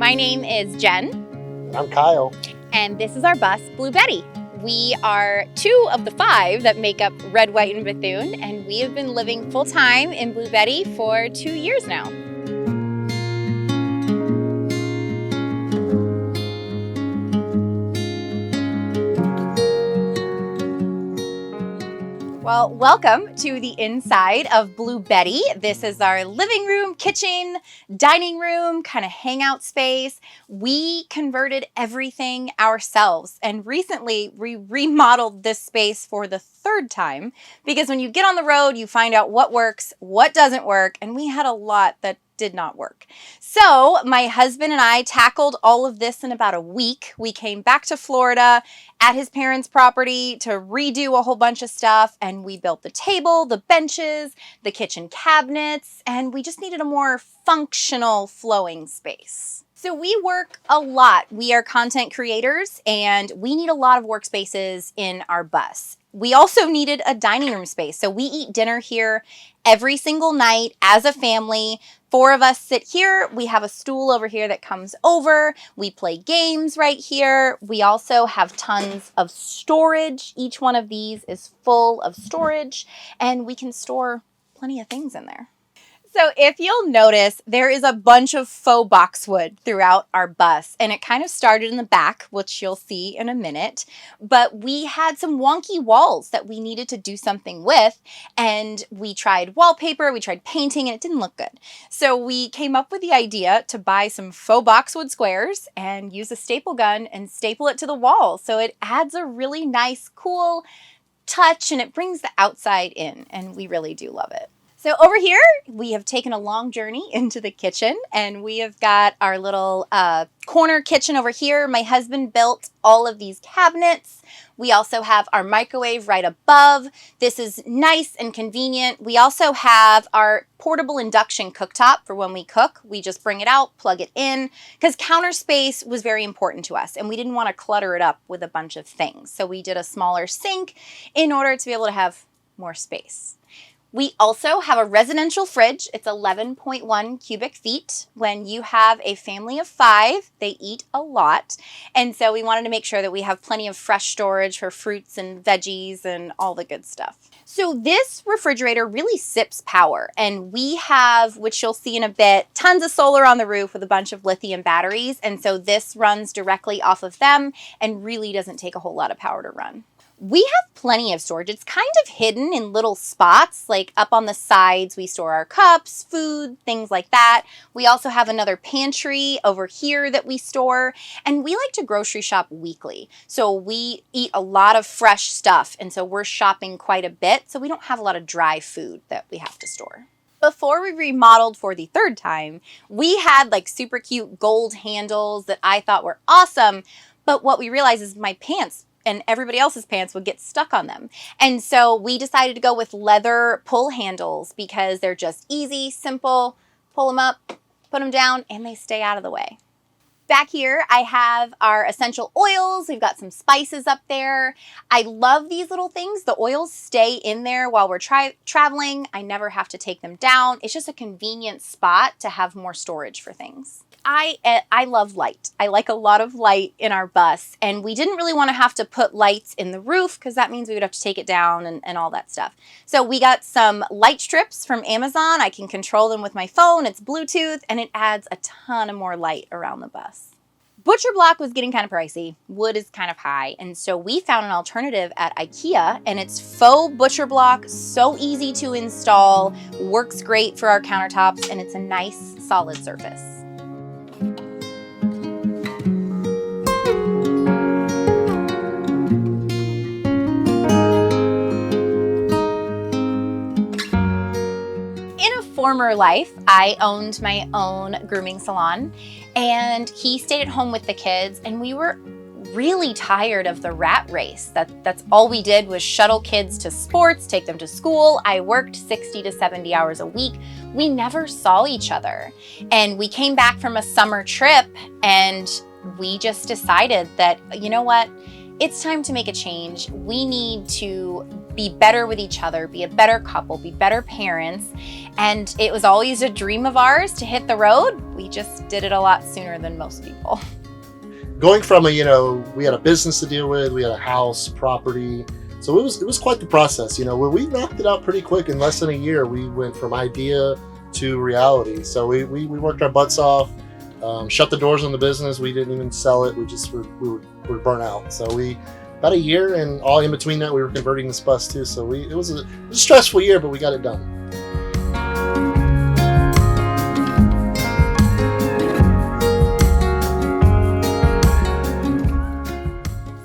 My name is Jen. I'm Kyle. And this is our bus, Blue Betty. We are 2 of the 5 that make up Red, White, and Bethune, and we have been living full-time in Blue Betty for 2 years now. Well, welcome to the inside of Blue Betty. This is our living room, kitchen, dining room, kind of hangout space. We converted everything ourselves, and recently we remodeled this space for the 3rd time because when you get on the road, you find out what works, what doesn't work, and we had a lot that did not work. So my husband and I tackled all of this in about a week. We came back to Florida at his parents' property to redo a whole bunch of stuff, and we built the table, the benches, the kitchen cabinets, and we just needed a more functional, flowing space. So we work a lot. We are content creators, and we need a lot of workspaces in our bus. We also needed a dining room space. So we eat dinner here every single night as a family. 4 of us sit here. We have a stool over here that comes over. We play games right here. We also have tons of storage. Each one of these is full of storage, and we can store plenty of things in there. So if you'll notice, there is a bunch of faux boxwood throughout our bus, and it kind of started in the back, which you'll see in a minute, but we had some wonky walls that we needed to do something with, and we tried wallpaper, we tried painting, and it didn't look good. So we came up with the idea to buy some faux boxwood squares and use a staple gun and staple it to the wall. So it adds a really nice, cool touch, and it brings the outside in, and we really do love it. So over here, we have taken a long journey into the kitchen, and we have got our little corner kitchen over here. My husband built all of these cabinets. We also have our microwave right above. This is nice and convenient. We also have our portable induction cooktop for when we cook. We just bring it out, plug it in, because counter space was very important to us, and we didn't want to clutter it up with a bunch of things. So we did a smaller sink in order to be able to have more space. We also have a residential fridge. It's 11.1 cubic feet. When you have a family of 5, they eat a lot. And so we wanted to make sure that we have plenty of fresh storage for fruits and veggies and all the good stuff. So this refrigerator really sips power, and we have, which you'll see in a bit, tons of solar on the roof with a bunch of lithium batteries. And so this runs directly off of them and really doesn't take a whole lot of power to run. We have plenty of storage. It's kind of hidden in little spots, like up on the sides. We store our cups, food, things like that. We also have another pantry over here that we store, and we like to grocery shop weekly. So we eat a lot of fresh stuff, and so we're shopping quite a bit, so we don't have a lot of dry food that we have to store. Before we remodeled for the 3rd time, we had like super cute gold handles that I thought were awesome, but what we realized is my pants and everybody else's pants would get stuck on them. And so we decided to go with leather pull handles because they're just easy, simple, pull them up, put them down, and they stay out of the way. Back here, I have our essential oils. We've got some spices up there. I love these little things. The oils stay in there while we're traveling. I never have to take them down. It's just a convenient spot to have more storage for things. I love light. I like a lot of light in our bus, and we didn't really want to have to put lights in the roof because that means we would have to take it down and all that stuff. So we got some light strips from Amazon. I can control them with my phone. It's Bluetooth, and it adds a ton of more light around the bus. Butcher block was getting kind of pricey. Wood is kind of high, and so we found an alternative at IKEA, and it's faux butcher block, so easy to install, works great for our countertops, and it's a nice solid surface. Former life, I owned my own grooming salon, and he stayed at home with the kids, and we were really tired of the rat race. That's all we did was shuttle kids to sports, take them to school. I worked 60 to 70 hours a week. We never saw each other. And we came back from a summer trip, and we just decided that, you know what? it's time to make a change. We need to be better with each other, be a better couple, be better parents. And it was always a dream of ours to hit the road. We just did it a lot sooner than most people. Going from we had a business to deal with, we had a house, property. So it was quite the process, where we knocked it out pretty quick. In less than a year, we went from idea to reality. So we worked our butts off, shut the doors on the business. We didn't even sell it. We were burnt out. So about a year, and all in between that, we were converting this bus too. So it was a stressful year, but we got it done.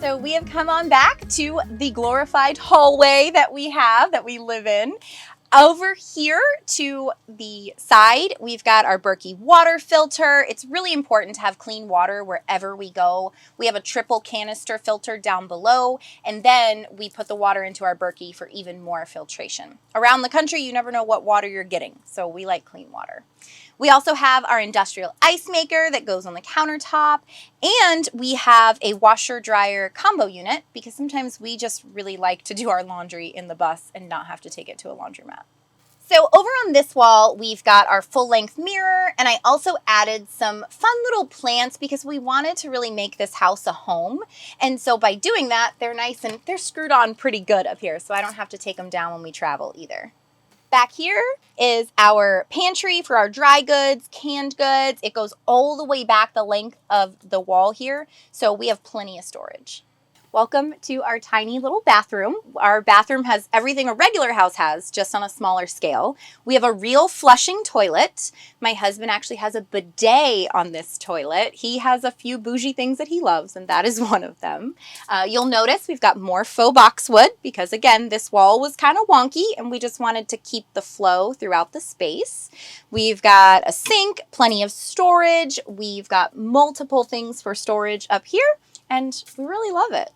So we have come on back to the glorified hallway that we live in. Over here to the side, we've got our Berkey water filter. It's really important to have clean water wherever we go. We have a triple canister filter down below, and then we put the water into our Berkey for even more filtration. Around the country, you never know what water you're getting, so we like clean water. We also have our industrial ice maker that goes on the countertop, and we have a washer-dryer combo unit because sometimes we just really like to do our laundry in the bus and not have to take it to a laundromat. So over on this wall, we've got our full-length mirror, and I also added some fun little plants because we wanted to really make this house a home. And so by doing that, they're nice and they're screwed on pretty good up here, so I don't have to take them down when we travel either. Back here is our pantry for our dry goods, canned goods. It goes all the way back the length of the wall here, so we have plenty of storage. Welcome to our tiny little bathroom. Our bathroom has everything a regular house has, just on a smaller scale. We have a real flushing toilet. My husband actually has a bidet on this toilet. He has a few bougie things that he loves, and that is one of them. You'll notice we've got more faux boxwood because, again, this wall was kind of wonky, and we just wanted to keep the flow throughout the space. We've got a sink, plenty of storage. We've got multiple things for storage up here, and we really love it.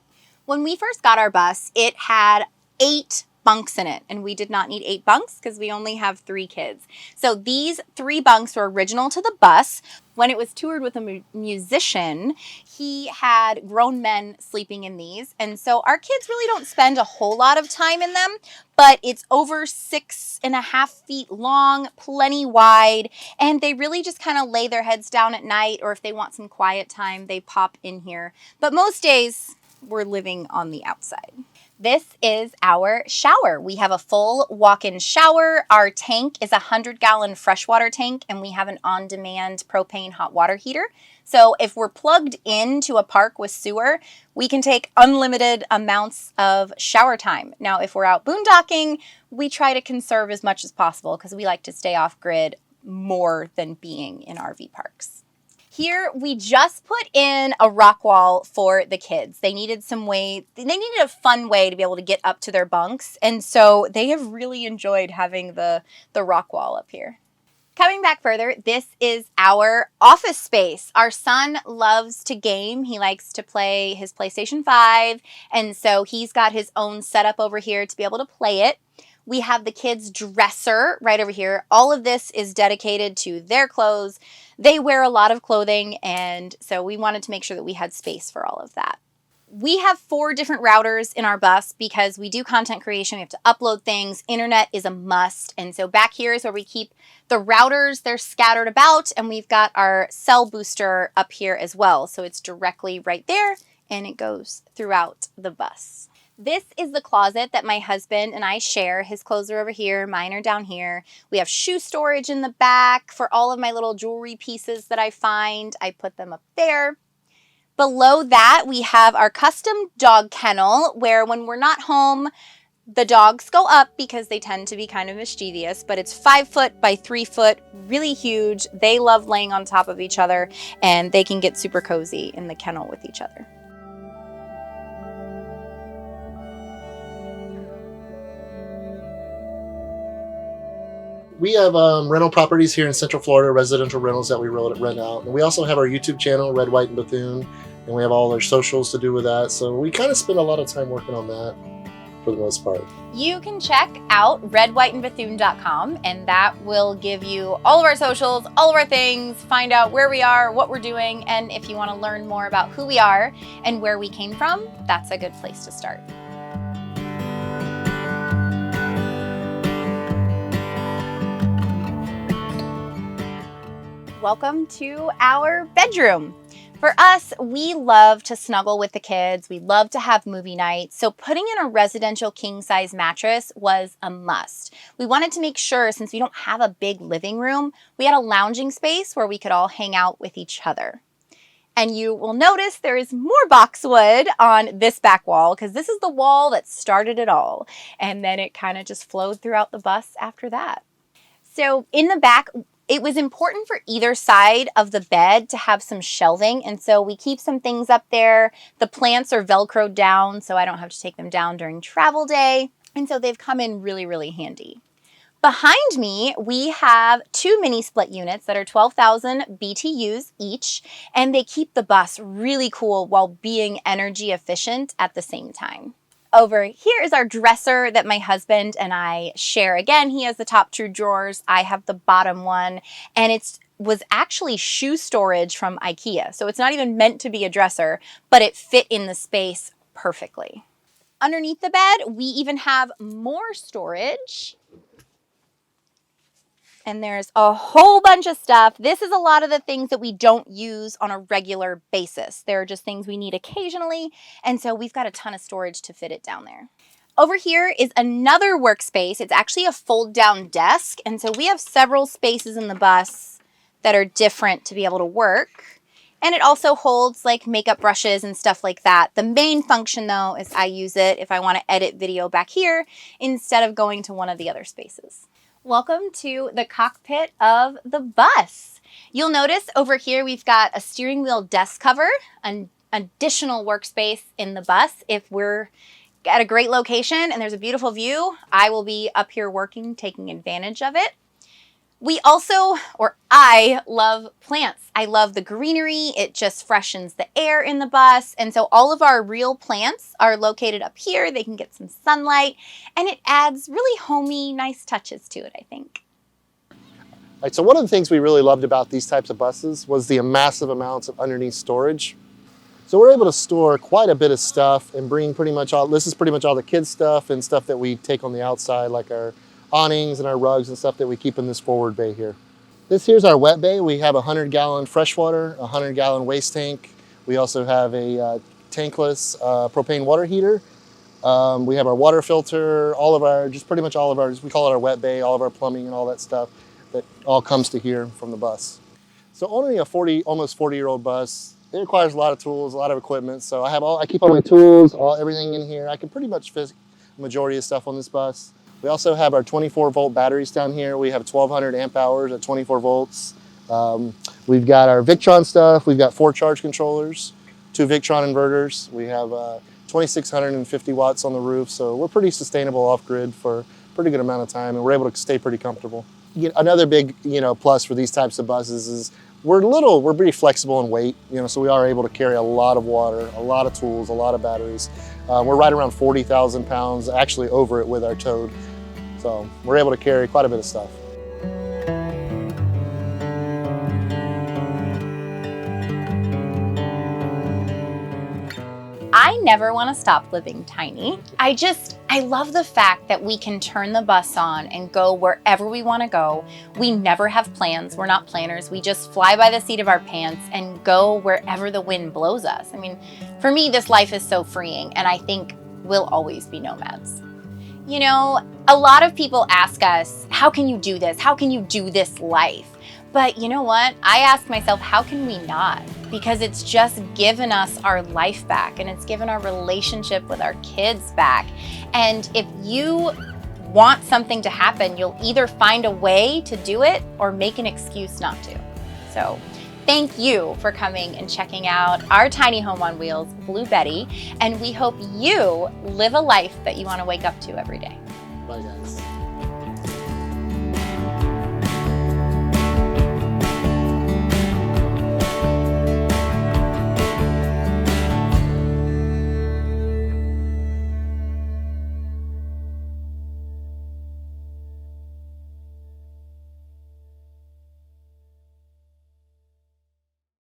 When we first got our bus, it had 8 bunks in it, and we did not need 8 bunks because we only have 3 kids. So these 3 bunks were original to the bus. When it was toured with a musician, he had grown men sleeping in these, and so our kids really don't spend a whole lot of time in them, but it's over 6.5 feet long, plenty wide, and they really just kind of lay their heads down at night, or if they want some quiet time, they pop in here. But most days, we're living on the outside. This is our shower. We have a full walk-in shower. Our tank is a 100-gallon freshwater tank, and we have an on-demand propane hot water heater. So if we're plugged into a park with sewer, we can take unlimited amounts of shower time. Now, if we're out boondocking, we try to conserve as much as possible because we like to stay off-grid more than being in RV parks. Here, we just put in a rock wall for the kids. They needed a fun way to be able to get up to their bunks, and so they have really enjoyed having the rock wall up here. Coming back further, this is our office space. Our son loves to game. He likes to play his PlayStation 5, and so he's got his own setup over here to be able to play it. We have the kids' dresser right over here. All of this is dedicated to their clothes. They wear a lot of clothing, and so we wanted to make sure that we had space for all of that. We have 4 different routers in our bus because we do content creation. We have to upload things. Internet is a must. And so back here is where we keep the routers. They're scattered about, and we've got our cell booster up here as well. So it's directly right there, and it goes throughout the bus. This is the closet that my husband and I share. His clothes are over here, mine are down here. We have shoe storage in the back for all of my little jewelry pieces that I find. I put them up there. Below that, we have our custom dog kennel where when we're not home, the dogs go up because they tend to be kind of mischievous, but it's 5 foot by 3 foot, really huge. They love laying on top of each other, and they can get super cozy in the kennel with each other. We have rental properties here in Central Florida, residential rentals that we rent out. And we also have our YouTube channel, Red, White, and Bethune, and we have all our socials to do with that. So we kind of spend a lot of time working on that. for the most part. You can check out redwhiteandbethune.com, and that will give you all of our socials, all of our things, find out where we are, what we're doing, and if you want to learn more about who we are and where we came from, that's a good place to start. Welcome to our bedroom. For us, we love to snuggle with the kids. We love to have movie nights. So putting in a residential king-size mattress was a must. We wanted to make sure, since we don't have a big living room, we had a lounging space where we could all hang out with each other. And you will notice there is more boxwood on this back wall because this is the wall that started it all. And then it kind of just flowed throughout the bus after that. So in the back, it was important for either side of the bed to have some shelving, and so we keep some things up there. The plants are Velcroed down, so I don't have to take them down during travel day, and so they've come in really, really handy. Behind me, we have two mini split units that are 12,000 BTUs each, and they keep the bus really cool while being energy efficient at the same time. Over here is our dresser that my husband and I share. Again, he has the top two drawers. I have the bottom one, and it was actually shoe storage from IKEA. So it's not even meant to be a dresser, but it fit in the space perfectly. Underneath the bed, we even have more storage. And there's a whole bunch of stuff. This is a lot of the things that we don't use on a regular basis. They're just things we need occasionally. And so we've got a ton of storage to fit it down there. Over here is another workspace. It's actually a fold down desk. And so we have several spaces in the bus that are different to be able to work. And it also holds like makeup brushes and stuff like that. The main function though is I use it if I want to edit video back here instead of going to one of the other spaces. Welcome to the cockpit of the bus. You'll notice over here we've got a steering wheel desk cover, an additional workspace in the bus. If we're at a great location and there's a beautiful view, I will be up here working, taking advantage of it. We also, or I love plants. I love the greenery. It just freshens the air in the bus. And so all of our real plants are located up here. They can get some sunlight and it adds really homey, nice touches to it, I think. All right, so one of the things we really loved about these types of buses was the massive amounts of underneath storage. So we're able to store quite a bit of stuff and bring pretty much all, this is pretty much all the kids' stuff and stuff that we take on the outside, like our awnings and our rugs and stuff that we keep in this forward bay here. This here's our wet bay. We have a 100-gallon freshwater, a 100-gallon waste tank. We also have a tankless propane water heater. We have our water filter, all of our, just pretty much all of our, we call it our wet bay, all of our plumbing and all that stuff that all comes to here from the bus. So owning a almost 40-year-old bus, it requires a lot of tools, a lot of equipment. So I keep all my tools, everything in here. I can pretty much fit the majority of stuff on this bus. We also have our 24-volt batteries down here. We have 1,200 amp hours at 24 volts. We've got our Victron stuff. We've got 4 charge controllers, 2 Victron inverters. We have 2,650 watts on the roof, so we're pretty sustainable off-grid for a pretty good amount of time, and we're able to stay pretty comfortable. Another big plus for these types of buses is we're pretty flexible in weight, so we are able to carry a lot of water, a lot of tools, a lot of batteries. We're right around 40,000 pounds, actually over it with our towed. So we're able to carry quite a bit of stuff. I never want to stop living tiny. I love the fact that we can turn the bus on and go wherever we want to go. We never have plans. We're not planners. We just fly by the seat of our pants and go wherever the wind blows us. I mean, for me, this life is so freeing, and I think we'll always be nomads. A lot of people ask us, how can you do this? How can you do this life? But you know what? I ask myself, how can we not? Because it's just given us our life back, and it's given our relationship with our kids back. And if you want something to happen, you'll either find a way to do it or make an excuse not to. So thank you for coming and checking out our tiny home on wheels, Blue Betty, and we hope you live a life that you want to wake up to every day. Bye, guys.